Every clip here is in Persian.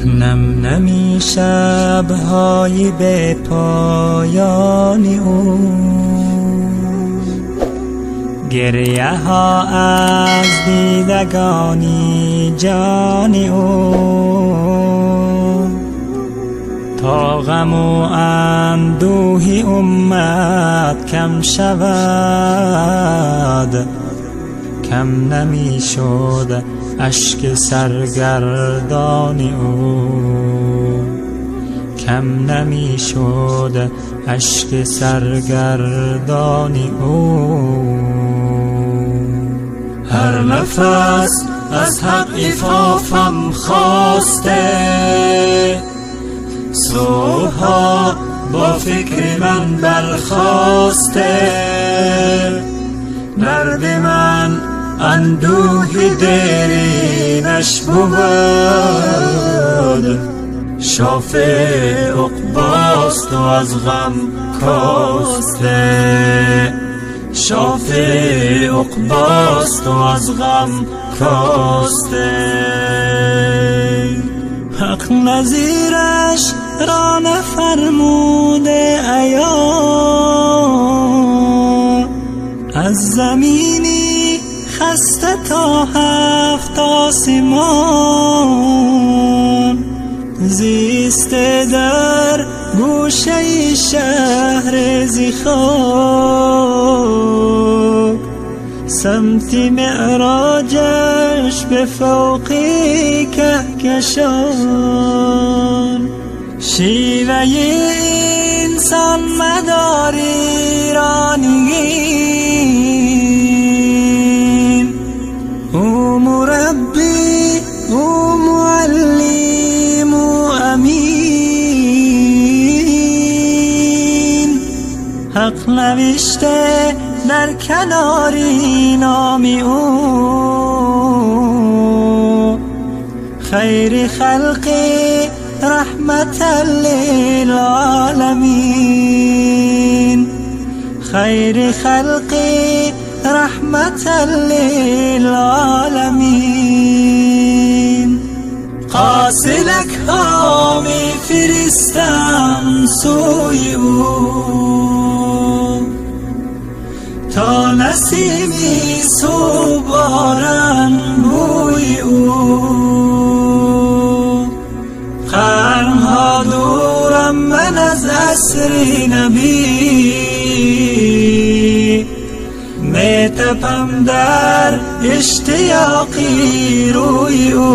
نم نمی شب‌های به پایان او، گریه ها از دیدگانی جان او، تا غم و اندوه امت کم شود، کم نمی شد اشک سرگردان او، کم نمی شد اشک سرگردان او. هر نفس از حق عفافم خواسته، صبحها با فکر من برخاسته، درد من اندوه دیرینش بود، شافع عقباست و از غم کاسته، شافع عقباست و از غم کاسته. حق نظیرش را نفرموده ایا، از زمینی خسته تا هفت آسمان، زیسته در گوشه شهر زیخاک، سمت معراجش به فوقی کهکشان. شیوه انسان مدار ایرانیین، او مربی او معلم و امین، حق نوشته در کناری نامی او، خیر خلقی رحمة للعالمین، خیر خلقی رحمة للعالمین. قاصدک ها می فرستم سوی او، تا نسیمی صبح آرن بوی او. قرنها دورم من از عصر نبی، می تپم در اشتیاقی روی او،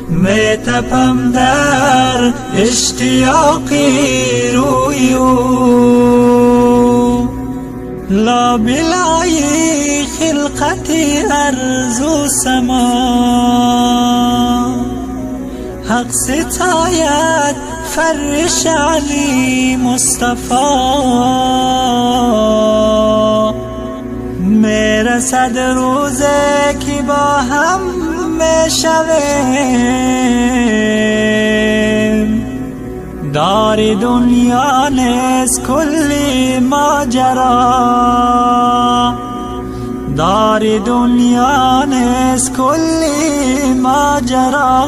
می تپم در اشتیاقی روی او. لا بلای خلقت ارض و سما، حق ستاید فرش علی مصطفی. میرسد روزه که با هم میشویم، دار دنیا نیست کلی ماجرا، دار دنیا نیست کلی ماجرا.